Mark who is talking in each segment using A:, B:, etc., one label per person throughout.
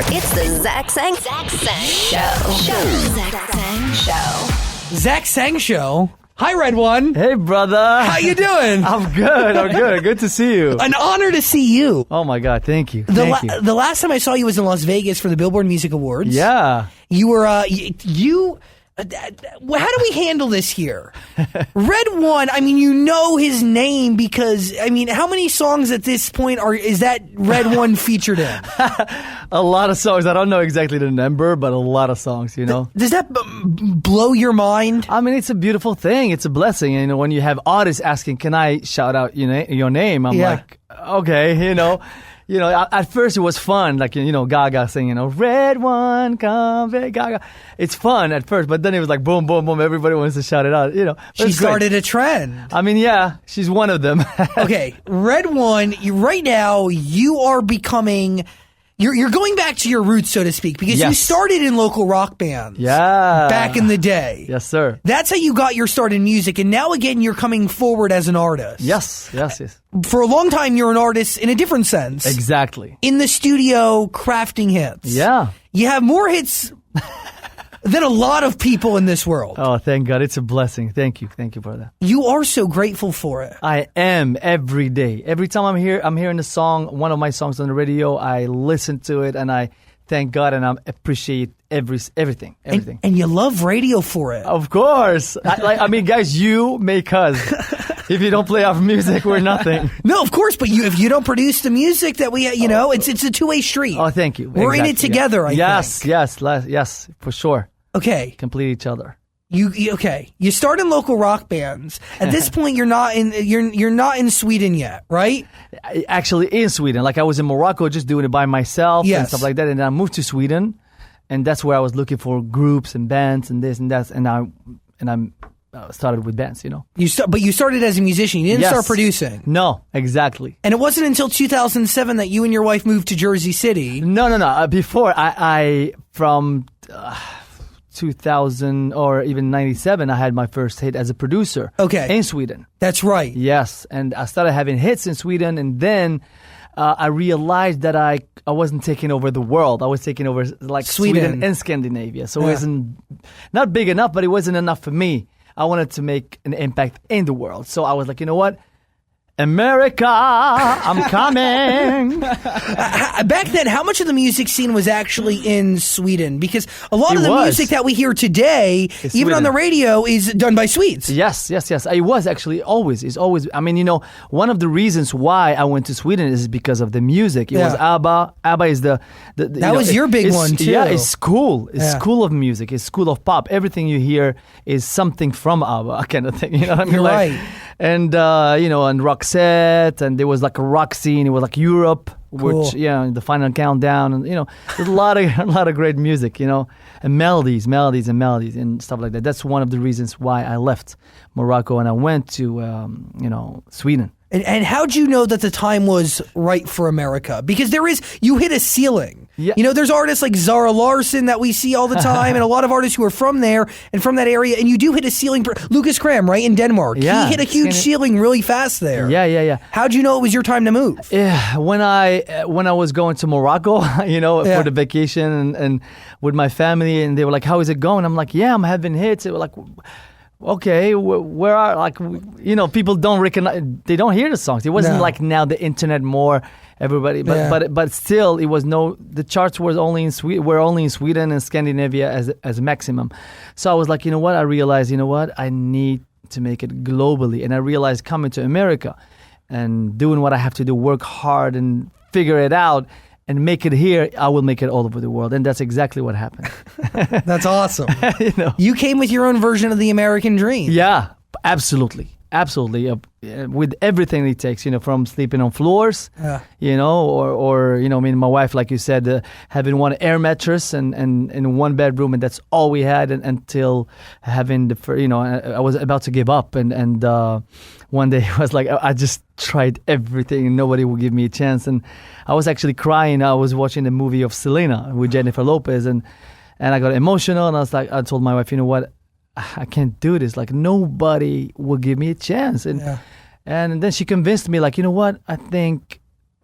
A: It's the Zach Sang Show. Zach Sang Show.
B: Zach Sang Show. Hi, RedOne.
C: Hey, brother.
B: How you doing?
C: I'm good. Good to see you.
B: An honor to see you.
C: Oh, my God. Thank you.
B: The last time I saw you was in Las Vegas for the Billboard Music Awards.
C: Yeah.
B: You were, how do we handle this here? RedOne, I mean, you know his name because, I mean, how many songs at this point is that RedOne featured in?
C: A lot of songs. I don't know exactly the number, but a lot of songs, you know.
B: Does that blow your mind?
C: I mean, it's a beautiful thing. It's a blessing. You know, when you have artists asking, can I shout out your name? I'm like, okay, you know. You know, at first it was fun, like, you know, Gaga singing, RedOne, come, Gaga. It's fun at first, but then it was like boom, boom, boom. Everybody wants to shout it out, you know.
B: She started a trend.
C: I mean, yeah, she's one of them.
B: Okay, RedOne, right now you are becoming... You're going back to your roots, so to speak, because you started in local rock bands back in the day.
C: Yes, sir.
B: That's how you got your start in music, and now again you're coming forward as an artist.
C: Yes.
B: For a long time, you're an artist in a different sense.
C: Exactly.
B: In the studio, crafting hits.
C: Yeah.
B: You have more hits than a lot of people in this world.
C: Oh, thank God. It's a blessing. Thank you for that.
B: You are so grateful for it.
C: I am every day. Every time I'm hearing a song, one of my songs on the radio, I listen to it and I thank God and I appreciate everything.
B: And you love radio for it.
C: Of course. I mean, guys, you make us. If you don't play our music, we're nothing.
B: No, of course, but if you don't produce the music that we, it's a two-way street.
C: Oh, thank you.
B: We're in it together, I think.
C: Yes, for sure.
B: Okay.
C: Complete each other.
B: Okay. You start in local rock bands. At this point, you're not in Sweden yet, right?
C: Actually, in Sweden. Like I was in Morocco just doing it by myself and stuff like that. And then I moved to Sweden. And that's where I was looking for groups and bands and this and that. And I'm started with bands, you know.
B: But you started as a musician. You didn't start producing.
C: No, exactly.
B: And it wasn't until 2007 that you and your wife moved to Jersey City.
C: No. Before, I from 2000 or even 97, I had my first hit as a producer.
B: Okay.
C: In Sweden.
B: That's right.
C: Yes, and I started having hits in Sweden, and then I realized that I wasn't taking over the world. I was taking over like Sweden and Scandinavia. So it wasn't not big enough, but it wasn't enough for me. I wanted to make an impact in the world. So I was like, you know what? America, I'm coming.
B: Back then, how much of the music scene was actually in Sweden? Because a lot of the music that we hear today, even on the radio, is done by Swedes.
C: Yes. It was actually always. I mean, you know, one of the reasons why I went to Sweden is because of the music. It was ABBA. ABBA is the
B: that was your big one, too.
C: Yeah, it's cool. It's school of music. It's school of pop. Everything you hear is something from ABBA kind of thing. You know what I mean?
B: You're right.
C: And, and Roxette, and there was like a rock scene. It was like Europe, which, the Final Countdown, and, there's a lot of great music, and melodies and stuff like that. That's one of the reasons why I left Morocco and I went to, Sweden.
B: And how'd you know that the time was right for America? Because you hit a ceiling.
C: Yeah.
B: There's artists like Zara Larsson that we see all the time, and a lot of artists who are from there and from that area, and you do hit a ceiling. Lucas Kram, right, in Denmark.
C: Yeah,
B: he hit a huge ceiling really fast there.
C: Yeah.
B: How'd you know it was your time to move?
C: Yeah, when I was going to Morocco, for the vacation and with my family, and they were like, how is it going? I'm like, yeah, I'm having hits. They were like, okay, where are people don't recognize, they don't hear the songs. It wasn't like now the internet more everybody, but still it was the charts were only in Sweden and Scandinavia as a maximum. So I was like, I realized, I need to make it globally, and I realized coming to America and doing what I have to do, work hard and figure it out and make it here, I will make it all over the world. And that's exactly what happened.
B: That's awesome. You came with your own version of the American dream.
C: Yeah, absolutely. With everything it takes, from sleeping on floors, or my wife, like you said, having one air mattress and in one bedroom, and that's all we had until having I was about to give up, and one day I was like, I just tried everything and nobody would give me a chance, and I was actually crying. I was watching the movie of Selena with Jennifer Lopez, and I got emotional, and I told my wife, you know what? I can't do this. Like, nobody will give me a chance. And then she convinced me, like, you know what? I think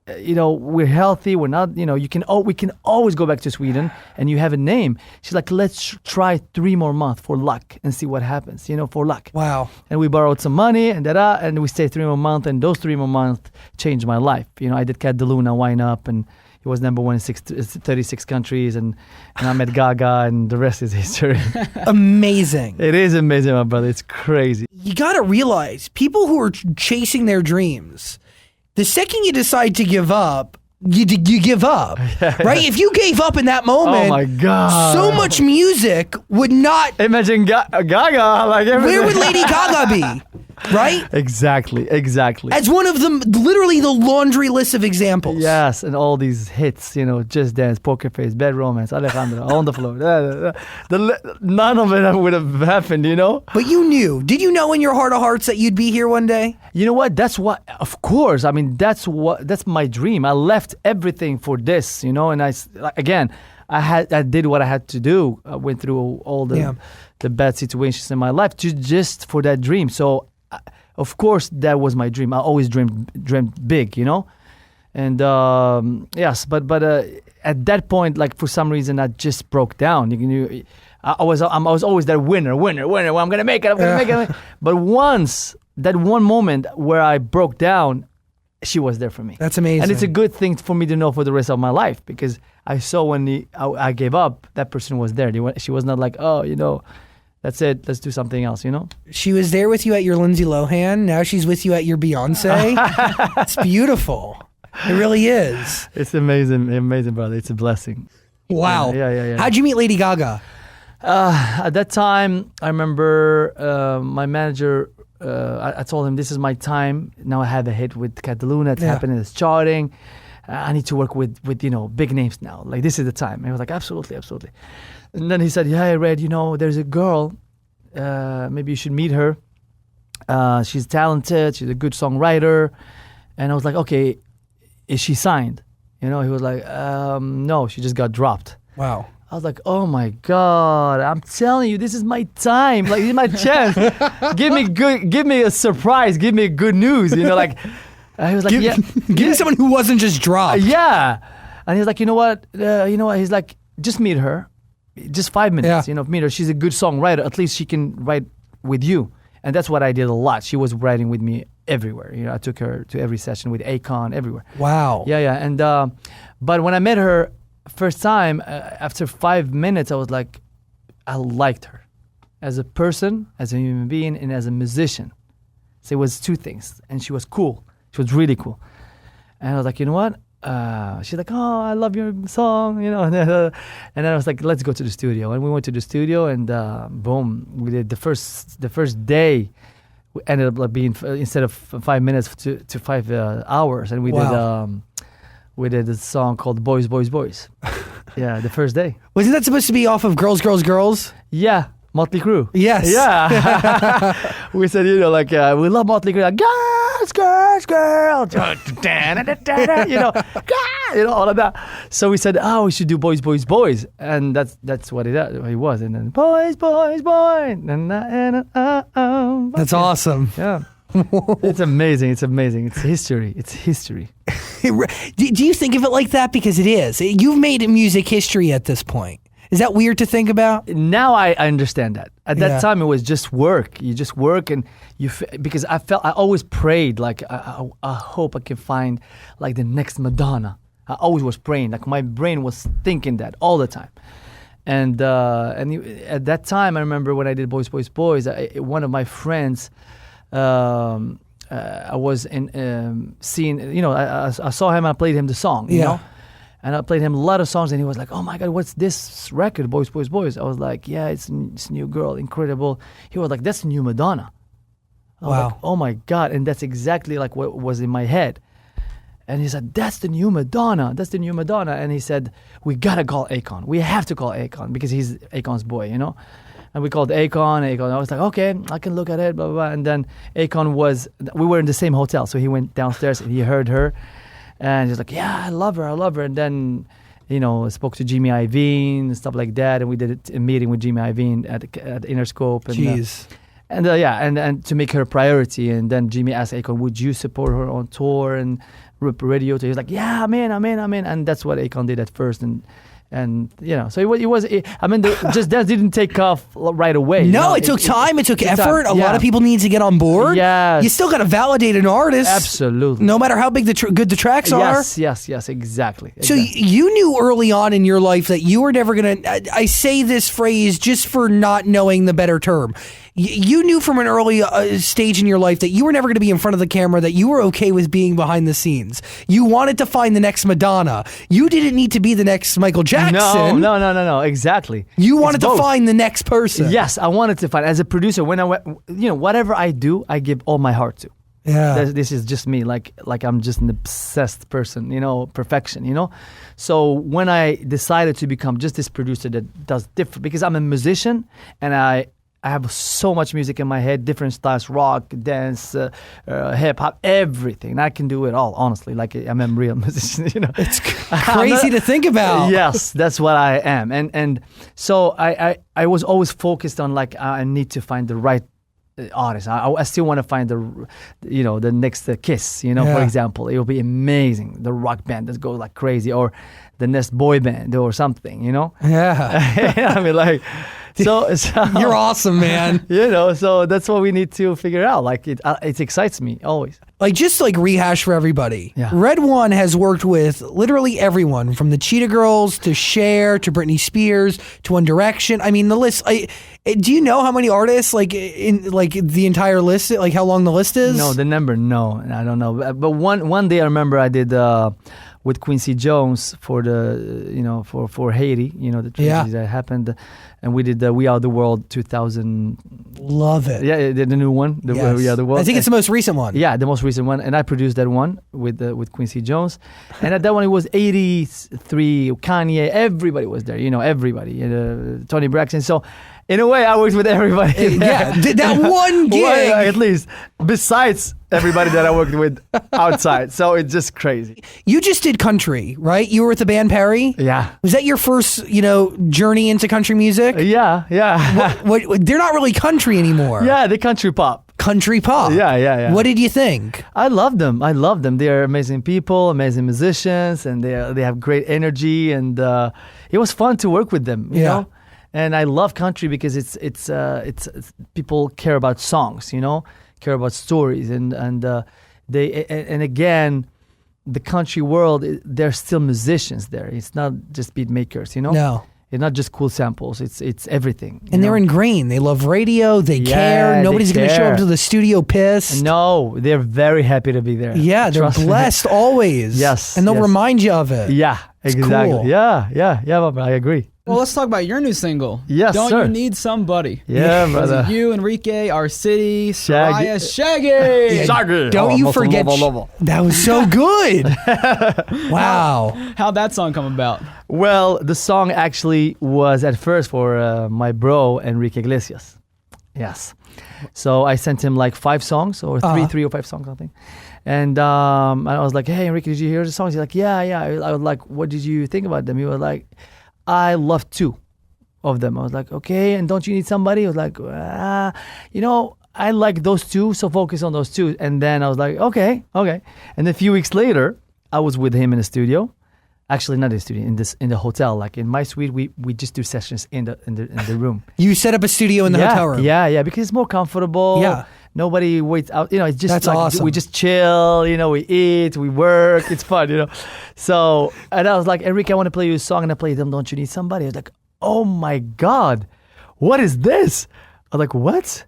C: we're healthy. We're not, we can always go back to Sweden and you have a name. She's like, let's try 3 more months for luck and see what happens, for luck.
B: Wow.
C: And we borrowed some money and we stayed 3 more months, and those 3 more months changed my life. I did Cat Luna, Wine Up, and it was number 1 in 36 countries, and I met Gaga, and the rest is history.
B: Amazing.
C: It is amazing, my brother. It's crazy.
B: You got to realize people who are chasing their dreams, the second you decide to give up, you give up, right? If you gave up in that moment,
C: oh my God,
B: so much music would not.
C: Imagine Gaga, like everything.
B: Where would Lady Gaga be? Right?
C: Exactly.
B: As one of them, literally the laundry list of examples.
C: Yes, and all these hits, Just Dance, Poker Face, Bad Romance, Alejandro, On the Floor. None of it would have happened,
B: But you knew. Did you know in your heart of hearts that you'd be here one day?
C: You know what? That's what, of course. I mean, that's my dream. I left everything for this, and I did what I had to do. I went through all the bad situations in my life just for that dream. So, of course, that was my dream. I always dreamed big, And yes, but at that point, like for some reason, I just broke down. I was always that winner. Well, I'm gonna make it. But once that one moment where I broke down, she was there for me.
B: That's amazing.
C: And it's a good thing for me to know for the rest of my life, because I saw when I gave up, that person was there. She was not like, that's it, let's do something else,
B: She was there with you at your Lindsay Lohan. Now she's with you at your Beyonce. It's beautiful. It really is.
C: It's amazing, brother. It's a blessing.
B: Wow.
C: Yeah.
B: How'd you meet Lady Gaga?
C: At that time, I remember my manager, I told him, this is my time. Now I have a hit with Cat Luna. It's happening. It's charting. I need to work with big names now. Like, this is the time. And I was like, absolutely. And then he said, yeah, I read, there's a girl. Maybe you should meet her. She's talented. She's a good songwriter. And I was like, okay, is she signed? He was like, no, she just got dropped.
B: Wow.
C: I was like, oh my God, I'm telling you, this is my time. Like, this is my chance. Give me a surprise. Give me good news. He was like,
B: give me someone who wasn't just dropped.
C: Yeah. And he's like, you know what? He's like, just meet her. Just 5 minutes, meet her. She's a good songwriter. At least she can write with you. And that's what I did a lot. She was writing with me everywhere. I took her to every session with Akon, everywhere.
B: Wow.
C: Yeah. And, but when I met her first time, after 5 minutes, I was like, I liked her as a person, as a human being, and as a musician. So it was 2 things. And she was cool. She was really cool. And I was like, you know what? She's like, oh, I love your song, and then I was like, let's go to the studio. And we went to the studio, and boom, we did the first day. We ended up being, instead of 5 minutes to 5 hours, and we did a song called Boys, Boys, Boys. Yeah, the first day.
B: Wasn't that supposed to be off of Girls, Girls, Girls?
C: Yeah. Motley Crue.
B: Yes.
C: Yeah. We said, we love Motley Crue. Like, girls. All of that. So we said, we should do Boys, Boys, Boys. And that's what it was. And then Boys, Boys, Boys.
B: That's awesome.
C: Yeah. It's amazing. It's history.
B: Do you think of it like that? Because it is. You've made music history at this point. Is that weird to think about?
C: Now I understand that. At that time, it was just work. You just work, and because I always prayed, like, I hope I can find, like, the next Madonna. I always was praying. Like, my brain was thinking that all the time. And at that time, I remember when I did Boys, Boys, Boys, one of my friends, I was seeing, I saw him, I played him the song, you know? And I played him a lot of songs, and he was like, oh my God, what's this record, Boys, Boys, Boys? I was like, yeah, it's new girl, incredible. He was like, that's the new Madonna. I was like, oh my God. And that's exactly like what was in my head. And he said, that's the new Madonna. And he said, we got to call Akon. We have to call Akon because he's Akon's boy, And we called Akon. I was like, okay, I can look at it, blah, blah, blah. And then we were in the same hotel. So he went downstairs and he heard her. And he's like, yeah, I love her. And then, spoke to Jimmy Iovine and stuff like that. And we did a meeting with Jimmy Iovine at Interscope. And,
B: Jeez.
C: And to make her a priority. And then Jimmy asked Akon, would you support her on tour? And radio. So he was like, yeah, I'm in. And that's what Akon did at first. And so Just Dance didn't take off right away.
B: No, it took time. It took effort. A lot of people need to get on board.
C: Yes.
B: You still got to validate an artist.
C: Absolutely.
B: No matter how big good the tracks are.
C: Yes, exactly.
B: So you knew early on in your life that you were never going to, I say this phrase just for not knowing the better term. You knew from an early stage in your life that you were never going to be in front of the camera, that you were okay with being behind the scenes. You wanted to find the next Madonna. You didn't need to be the next Michael Jackson.
C: No, exactly.
B: You wanted to find the next person.
C: Yes, I wanted to find. As a producer, when whatever I do, I give all my heart to.
B: Yeah.
C: This is just me, like I'm just an obsessed person, perfection, So when I decided to become just this producer that does different, because I'm a musician and I have so much music in my head, different styles, rock, dance, hip hop, everything. I can do it all, honestly. Like I'm a real musician,
B: It's crazy to think about.
C: Yes, that's what I am. And so I was always focused on I need to find the right artist. I still want to find the next Kiss, for example. It will be amazing. The rock band that goes like crazy, or the next boy band or something,
B: Yeah.
C: So
B: you're awesome, man.
C: So that's what we need to figure out. It excites me always.
B: Just rehash for everybody.
C: Yeah.
B: RedOne has worked with literally everyone, from the Cheetah Girls to Cher to Britney Spears to One Direction. I mean, the list. Do you know how many artists in the entire list? How long the list is?
C: No, the number. No, I don't know. But one day I remember I did. With Quincy Jones for the for Haiti, the tragedy that happened, and we did the We Are the World 2000.
B: Love it.
C: Yeah, the new one, We Are the World.
B: I think it's the most recent one.
C: Yeah, the most recent one, and I produced that one with Quincy Jones, and at that one it was 83. Kanye, everybody was there. Everybody, Tony Braxton. So. In a way, I worked with everybody.
B: Yeah, that one gig.
C: At least, besides everybody that I worked with outside. So it's just crazy.
B: You just did country, right? You were with the band Perry?
C: Yeah.
B: Was that your first, journey into country music?
C: Yeah.
B: What, they're not really country anymore.
C: Yeah, the country pop.
B: Country pop.
C: Yeah.
B: What did you think?
C: I love them. They are amazing people, amazing musicians, and they have great energy, and it was fun to work with them, you know? And I love country because it's people care about songs, care about stories, and again, the country world, there's still musicians there. It's not just beat makers,
B: No.
C: It's not just cool samples. It's everything.
B: And they're ingrained. They love radio. They care. Nobody's going to show up to the studio pissed.
C: No, they're very happy to be there.
B: Yeah, they're blessed always.
C: Yes.
B: And they'll remind you of it.
C: Yeah, exactly.
B: Cool.
C: Yeah, I agree.
D: Well, let's talk about your new single.
C: Yes,
D: Don't
C: sir.
D: You Need Somebody?
C: Yeah, brother.
D: You, Enrique, Our City,
C: Shaggy.
D: Soraya, Shaggy.
C: Shaggy.
B: Don't you forget. That was so good. Wow.
D: How'd that song come about?
C: Well, the song actually was at first for my bro, Enrique Iglesias. Yes. So I sent him 5 songs, or three or 5 songs, I think. And I was like, hey, Enrique, did you hear the songs? He's like, yeah. I was like, what did you think about them? He was like, I love 2 of them. I was like, okay, and Don't You Need Somebody? I was like, I like those 2, so focus on those 2. And then I was like, okay. And a few weeks later, I was with him in the studio. Actually, not in the studio, in the hotel. In my suite, we just do sessions in the room.
B: You set up a studio in the hotel room?
C: Yeah, because it's more comfortable.
B: Yeah.
C: Nobody waits out. It's just
B: That's awesome.
C: We just chill. We eat, we work. It's fun. So, and I was like, Enrique, I want to play you a song, and I played them. Don't You Need Somebody? I was like, oh my God, what is this? I was like, what?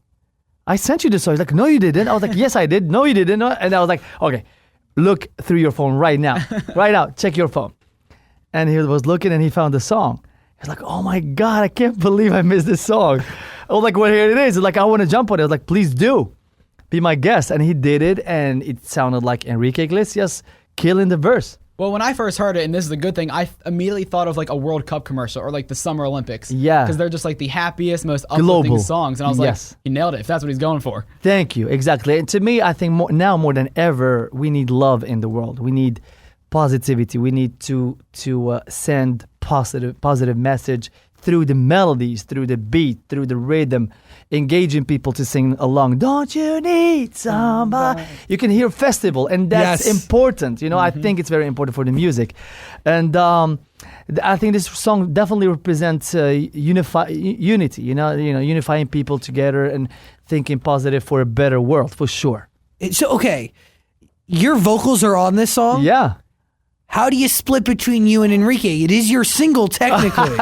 C: I sent you this song. He's like, no, you didn't. I was like, yes, I did. No, you didn't. And I was like, okay, look through your phone right now. Right now, check your phone. And he was looking, and he found the song. He's like, oh my God, I can't believe I missed this song. I was like, well, here it is. He's like, I want to jump on it. I was like, please do. Be my guest. And he did it, and it sounded like Enrique Iglesias killing the verse.
D: Well, when I first heard it, and this is a good thing, I immediately thought of a World Cup commercial or the Summer Olympics.
C: Yeah.
D: Because they're just the happiest, most uplifting
C: Global.
D: songs. And I was
C: Yes.
D: like, he nailed it, if that's what he's going for.
C: Thank you. Exactly. And to me, I think now more than ever, we need love in the world. We need positivity. We need to send positive message through the melodies, through the beat, through the rhythm, engaging people to sing along. Don't you need somebody? You can hear festival, and that's important. You know, I think it's very important for the music, and I think this song definitely represents unity. Unifying people together and thinking positive for a better world, for sure.
B: So, okay, your vocals are on this song?
C: Yeah.
B: How do you split between you and Enrique? It is your single, technically.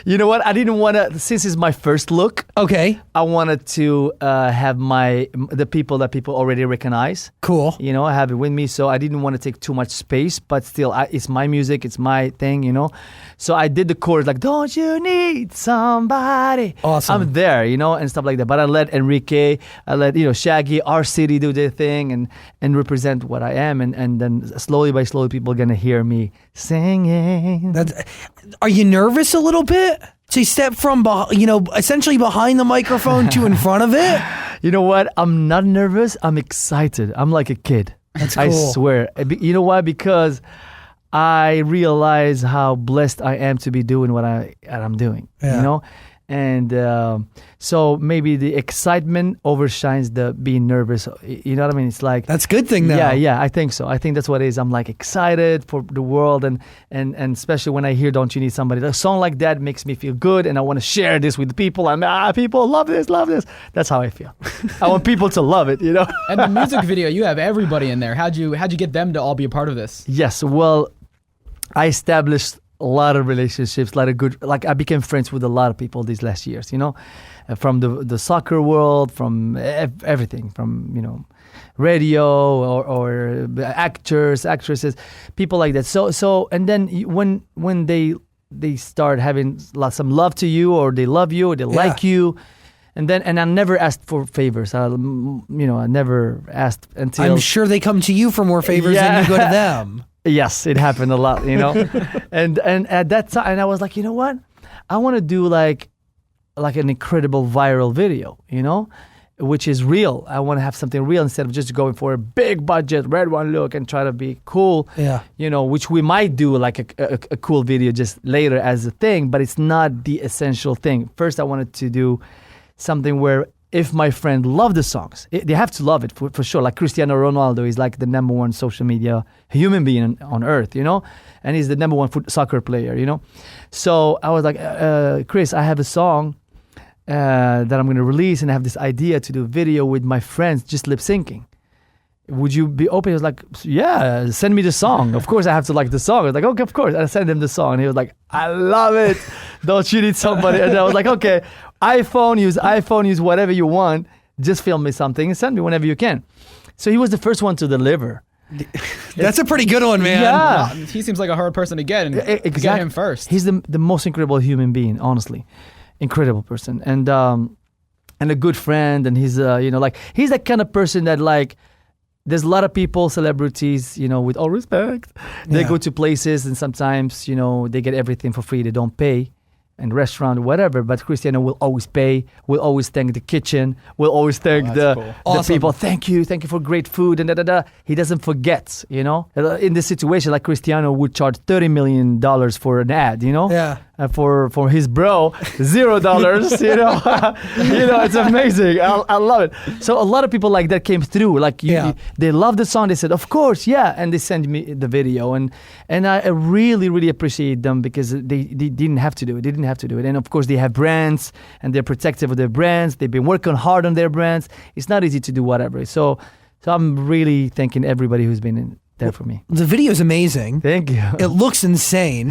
C: You know what? I didn't want to, since it's my first look.
B: Okay.
C: I wanted to have the people that people already recognize.
B: Cool.
C: You know, I have it with me, so I didn't want to take too much space, but still, it's my music, it's my thing, you know. So I did the chorus like, don't you need somebody?
B: Awesome.
C: I'm there, you know, and stuff like that. But I let Enrique, Shaggy, our city do their thing and represent what I am. And then slowly by slowly, people are going to hear me singing.
B: Are you nervous a little bit to step from, essentially behind the microphone to in front of it?
C: You know what? I'm not nervous. I'm excited. I'm like a kid.
B: That's cool.
C: I swear. You know why? Because I realize how blessed I am to be doing what I'm doing.
B: Yeah.
C: You know? And so maybe the excitement overshines the being nervous. You know what I mean? It's like...
B: That's a good thing, though.
C: Yeah, I think so. I think that's what it is. I'm like excited for the world, and especially when I hear Don't You Need Somebody. A song like that makes me feel good, and I want to share this with the people. And people love this. That's how I feel. I want people to love it, you know?
D: And the music video, you have everybody in there. How'd you get them to all be a part of this?
C: Yes, well, I established a lot of relationships, I became friends with a lot of people these last years, you know, from the soccer world, from everything, from, you know, radio or actors, actresses, people like that. So and then when they start having some love to you, or they love you, or they like you, and I never asked for favors. I never asked until...
B: I'm sure they come to you for more favors than you go to them.
C: Yes, it happened a lot, you know. and at that time, and I was like, you know what? I want to do like an incredible viral video, you know, which is real. I want to have something real instead of just going for a big budget RedOne look and try to be cool.
B: Yeah.
C: You know, which we might do like a cool video just later as a thing, but it's not the essential thing. First, I wanted to do something where if my friend loved the songs, they have to love it for sure. Like Cristiano Ronaldo is like the number one social media human being on earth, you know? And he's the number one soccer player, you know? So I was like, Chris, I have a song that I'm going to release, and I have this idea to do a video with my friends just lip syncing. Would you be open? He was like, yeah, send me the song. Of course I have to like the song. I was like, okay, of course. I sent him the song, and he was like, I love it. Don't you need somebody? And I was like, okay, iPhone, use whatever you want. Just film me something and send me whenever you can. So he was the first one to deliver.
B: That's a pretty good one, man.
C: Yeah.
D: He seems like a hard person to get, and get him first.
C: He's the most incredible human being, honestly. Incredible person. And a good friend, and he's he's that kind of person that like, there's a lot of people, celebrities, you know, with all respect, they go to places and sometimes, you know, they get everything for free. They don't pay. And restaurant, whatever, but Cristiano will always pay, will always thank the kitchen, will always thank the people. Thank you for great food, and da. He doesn't forget, you know. In this situation, like Cristiano would charge $30 million for an ad, you know.
B: Yeah.
C: For his bro, $0, you know. You know, it's amazing. I love it. So a lot of people like that came through. Like they loved the song. They said, of course, yeah, and they sent me the video, and I really, really appreciate them because they didn't have to do it. They didn't have to do it. And of course, they have brands, and they're protective of their brands. They've been working hard on their brands. It's not easy to do whatever. So I'm really thanking everybody who's been in there for me.
B: The video is amazing.
C: Thank you.
B: It looks insane.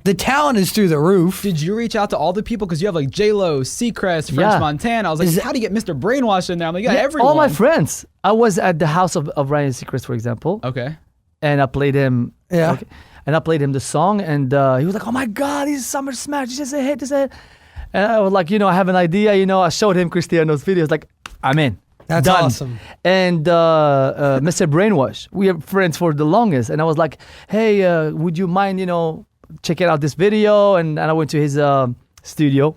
B: The talent is through the roof.
D: Did you reach out to all the people? Because you have like J-Lo, Seacrest, French Montana. I was like, how do you get Mr. Brainwashed in there? I'm like, everyone.
C: All my friends. I was at the house of Ryan Seacrest, for example.
D: Okay.
C: And I played him.
B: Yeah.
C: Okay, and I played him the song, and he was like, oh my God, he's a summer smash. He's just a hit. And I was like, I have an idea. I showed him Cristiano's videos. Like, I'm in.
B: That's
C: done.
B: awesome.
C: And Mr. Brainwash, we are friends for the longest. And I was like, hey, would you mind, checking out this video? And I went to his studio,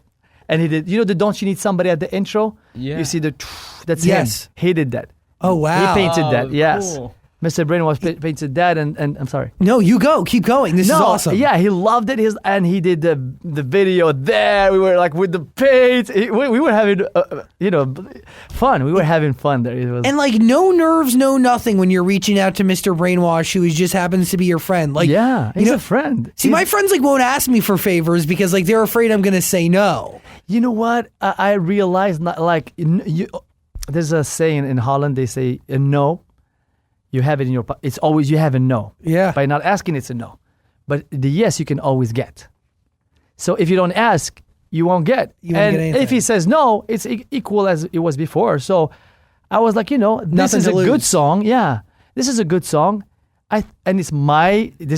C: and he did, the Don't You Need Somebody at the intro?
D: Yeah.
C: You see that's him. He did that.
B: Oh, wow.
C: He painted that, yes.
D: Cool.
C: Mr. Brainwash painted that, and I'm sorry.
B: No, you go. Keep going. This is awesome.
C: Yeah, he loved it. And he did the video there. We were like with the paint. We were having, fun. We were having fun there. It was,
B: And like no nerves, no nothing when you're reaching out to Mr. Brainwash, who just happens to be your friend. Like,
C: yeah, he's a friend.
B: See, my friends like won't ask me for favors because like they're afraid I'm gonna say no.
C: You know what? I realized there's a saying in Holland. They say no. You have it in your. It's always you have a no.
B: Yeah.
C: By not asking, it's a no. But the yes you can always get. So if you don't ask, you won't get. And if he says no, it's equal as it was before. So I was like, this is a good song. Yeah, this is a good song. This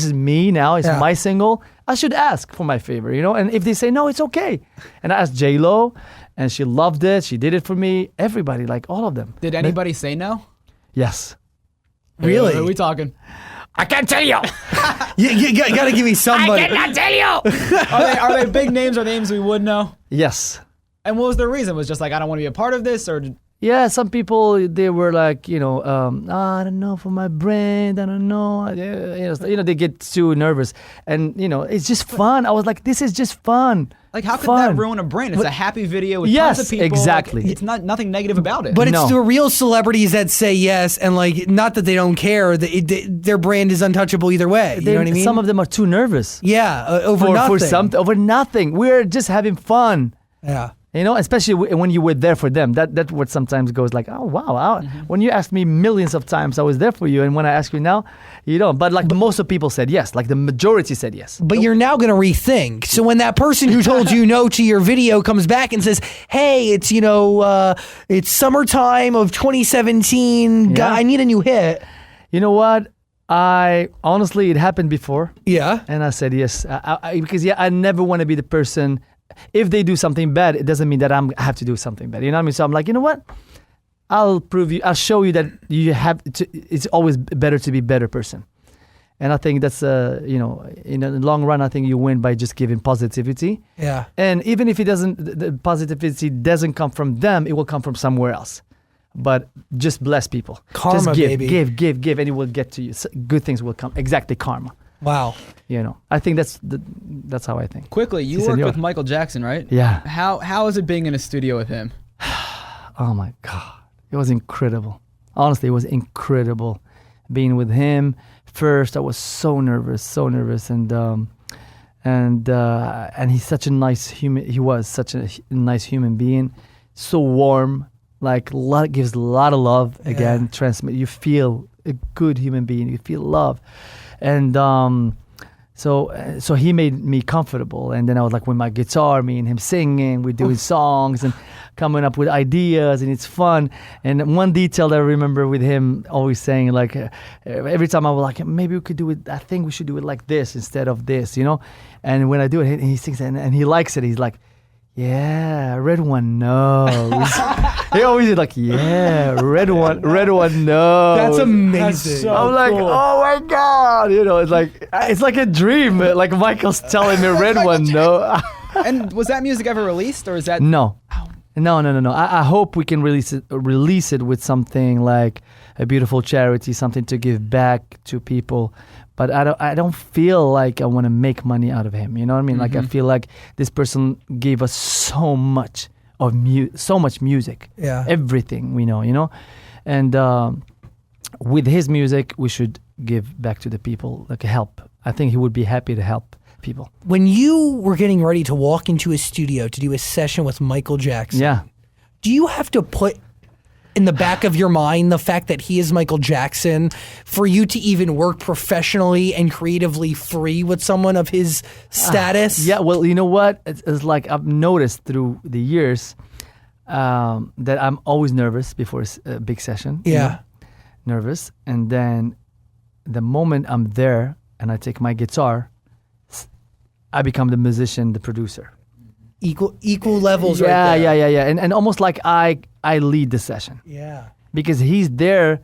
C: is me now. It's my single. I should ask for my favor, And if they say no, it's okay. And I asked J-Lo, and she loved it. She did it for me. Everybody, like all of them.
D: Did anybody say no?
C: Yes.
B: Really?
D: Who are we talking?
C: I can't tell you.
B: You got to give me somebody.
C: I cannot tell you.
D: Are they big names or names we would know?
C: Yes.
D: And what was the reason? Was just like, I don't want to be a part of this, or?
C: Yeah, some people, they were like, I don't know for my brand, I don't know. They get too nervous. And, it's just fun. I was like, this is just fun.
D: Like, how could that ruin a brand? It's a happy video with tons of people.
C: Exactly.
D: Like, it's nothing negative about it.
B: But it's the real celebrities that say yes, and like, not that they don't care. Their brand is untouchable either way. You know what I mean?
C: Some of them are too nervous.
B: Yeah, over nothing.
C: Over nothing. We're just having fun.
B: Yeah.
C: Especially when you were there for them. That's what sometimes goes like, oh, wow. When you asked me millions of times, I was there for you. And when I ask you now, you don't. But like most of people said yes. Like the majority said yes.
B: But you're now going to rethink. So when that person who told you no to your video comes back and says, hey, it's, it's summertime of 2017. I need a new hit.
C: You know what? Honestly, it happened before.
B: Yeah.
C: And I said yes. Because I never want to be the person. If they do something bad, it doesn't mean that I have to do something bad. You know what I mean? So I'm like, you know what? I'll show you that you have to. It's always better to be a better person. And I think that's, in the long run, I think you win by just giving positivity.
B: Yeah.
C: And even if the positivity doesn't come from them, it will come from somewhere else. But just bless people.
B: Karma,
C: just give,
B: baby.
C: give, and it will get to you. Good things will come. Exactly, karma.
B: Wow.
C: I think that's how I think.
D: Quickly, you worked with Michael Jackson, right?
C: Yeah.
D: How is it being in a studio with him?
C: Oh my God. It was incredible. Honestly, it was incredible being with him. First, I was so nervous, and he's such a nice human. He was such a nice human being, so warm. Like gives a lot of love. Again, transmit. You feel a good human being. You feel love. And so he made me comfortable, and then I was like with my guitar, me and him singing, we're doing songs and coming up with ideas, and it's fun. And one detail that I remember with him always saying, like every time I was like, maybe we could do it, I think we should do it like this instead of this, And when I do it, he sings and he likes it. He's like, yeah, RedOne knows. He always is like, yeah, RedOne knows.
B: That's amazing.
D: That's so
C: I'm like,
D: cool.
C: oh my God, it's like a dream. Like Michael's telling me RedOne knows.
D: And was that music ever released, or is that?
C: No. I hope we can release it with something like a beautiful charity, something to give back to people. But I don't feel like I want to make money out of him. You know what I mean? Like I feel like this person gave us so much so much music.
B: Yeah.
C: Everything we know. And with his music, we should give back to the people, like help. I think he would be happy to help people.
B: When you were getting ready to walk into a studio to do a session with Michael Jackson, do you have to put in the back of your mind the fact that he is Michael Jackson for you to even work professionally and creatively free with someone of his status?
C: Yeah, well, you know what? It's like I've noticed through the years that I'm always nervous before a big session.
B: Yeah.
C: Nervous. And then the moment I'm there and I take my guitar, I become the musician, the producer.
B: Equal levels right there.
C: Yeah. And almost like I lead the session.
B: Yeah.
C: Because he's there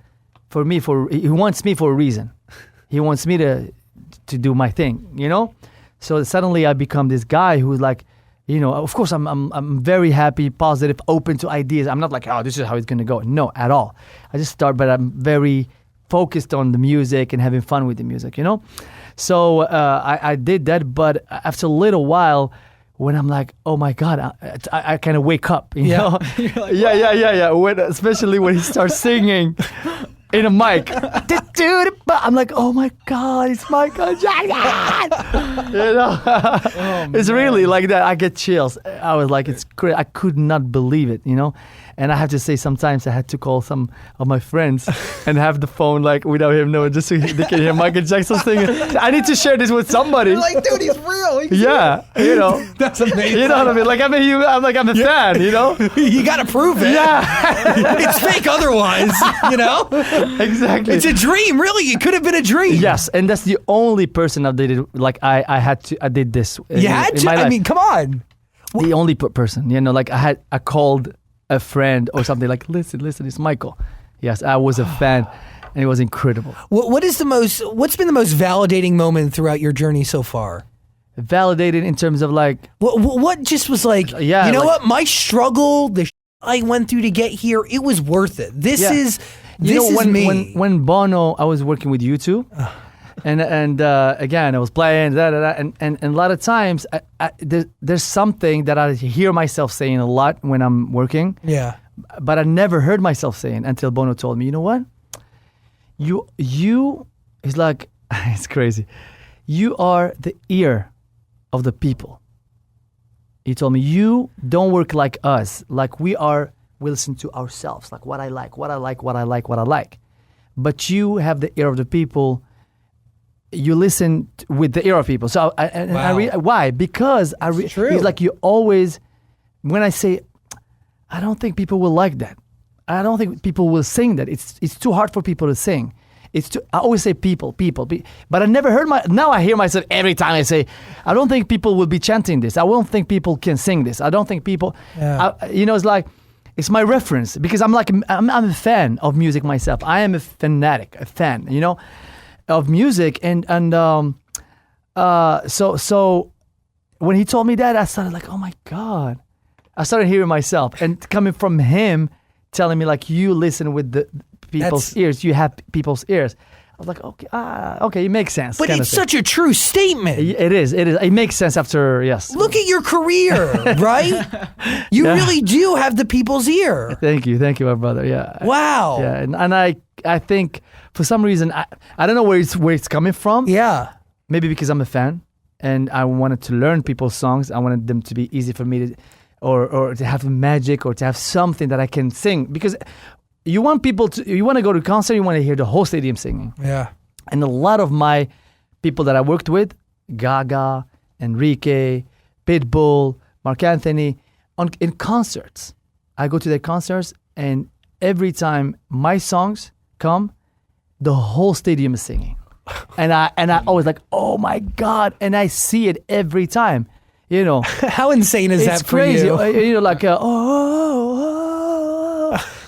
C: for me, he wants me for a reason. He wants me to do my thing, So suddenly I become this guy who's like, of course I'm very happy, positive, open to ideas. I'm not like, oh, this is how it's going to go. No, at all. I just start, but I'm very focused on the music and having fun with the music, you know? So I did that, but after a little while, when I'm like, oh my God, I kind of wake up, you know?
D: Like,
C: yeah. Especially when he starts singing in a mic. I'm like, oh my God, it's Michael Jackson. You know? It's really like that. I get chills. I was like, it's great. I could not believe it, you know? And I have to say, sometimes I had to call some of my friends and have the phone like without him knowing, just so they can hear Michael Jackson singing. I need to share this with somebody.
D: You're like, dude, he's real.
C: Yeah, you know.
D: That's amazing.
C: You know what I mean? Like I'm a fan, you know?
B: You got to prove it.
C: Yeah.
B: It's fake otherwise, you know?
C: Exactly.
B: It's a dream, really. It could have been a dream.
C: Yes, and that's the only person I did it. Like I did this.
B: You had to?
C: My life.
B: I mean, come on.
C: The only person, you know, like I called a friend or something like, listen, it's Michael. Yes, I was a fan, and it was incredible.
B: What's been the most validating moment throughout your journey so far?
C: Validated in terms of like,
B: what just was like,
C: yeah,
B: you know
C: like,
B: what, my struggle, the I went through to get here, it was worth it. This is me.
C: When Bono, I was working with U2, and again I was playing and a lot of times there's something that I hear myself saying a lot when I'm working.
B: Yeah.
C: But I never heard myself saying until Bono told me, you know what? You is like, it's crazy. You are the ear of the people. He told me, you don't work like us. Like we listen to ourselves. Like what I like. But you have the ear of the people. You listen with the ear of people. So why? Because
B: true.
C: He's like, you always, when I say, I don't think people will like that. I don't think people will sing that. It's too hard for people to sing. I always say people, but I never heard now I hear myself every time I say, I don't think people will be chanting this. I don't think people can sing this. I don't think people, it's like, it's my reference because I'm a fan of music myself. I am a fan, you know, of music. So when he told me that, I started like, oh my God. I started hearing myself and coming from him telling me like, you listen with the people's ears, you have people's ears. I was like, okay, it makes sense.
B: But it's such a true statement.
C: It is. It makes sense after, yes.
B: Look at your career, right? You really do have the people's ear.
C: Thank you, my brother. Yeah.
B: Wow.
C: Yeah, and I think for some reason I don't know where it's coming from.
B: Yeah.
C: Maybe because I'm a fan and I wanted to learn people's songs. I wanted them to be easy for me to, or to have magic or to have something that I can sing because. You want to go to a concert, you want to hear the whole stadium singing.
B: Yeah.
C: And a lot of my people that I worked with, Gaga, Enrique, Pitbull, Mark Anthony, in concerts. I go to their concerts and every time my songs come, the whole stadium is singing. And I always like, oh my God. And I see it every time, you know.
B: How insane is that for
C: crazy.
B: you?
C: You know, like,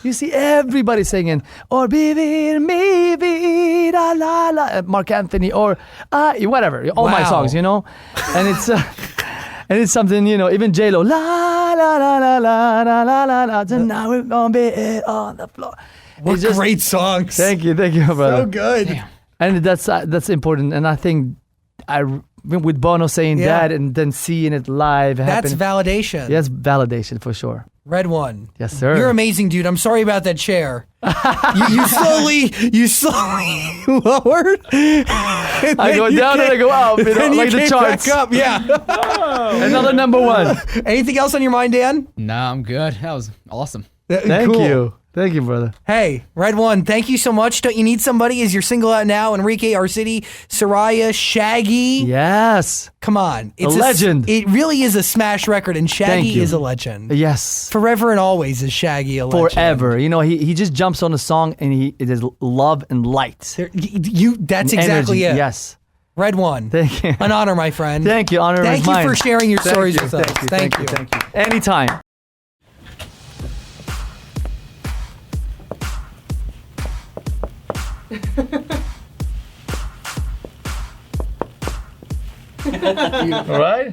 C: you see everybody singing, or vivir mi vida, la la, Mark Anthony, or whatever, all my songs, you know, and it's something, you know, even J-Lo, la la la la la la la la la, tonight we're gonna be on the floor.
B: What great songs!
C: Thank you, brother.
B: So good.
D: Damn.
C: And that's important, and I think with Bono saying that and then seeing it live happen.
B: That's validation.
C: Yes, validation for sure.
B: RedOne.
C: Yes, sir.
B: You're amazing, dude. I'm sorry about that chair. you slowly lowered.
C: I go down and I go up, you know, like the charts.
B: Back up, yeah.
C: Another number one.
B: Anything else on your mind, Dan?
D: Nah, I'm good. That was awesome.
C: Thank you, brother.
B: Hey, RedOne, thank you so much. Don't you need somebody? Is your single out now? Enrique, Our City, Soraya, Shaggy.
C: Yes.
B: Come on. It's
C: a legend.
B: It really is a smash record, and Shaggy is a legend.
C: Yes.
B: Forever and always is Shaggy a legend.
C: Forever. You know, he just jumps on a song and it is love and light.
B: That's exactly
C: energy.
B: it.
C: Yes.
B: RedOne.
C: Thank you.
B: An honor, my friend.
C: Thank you. Honor
B: Thank
C: is
B: you
C: mine.
B: for sharing your stories with us.
C: Thank you. Anytime. All right?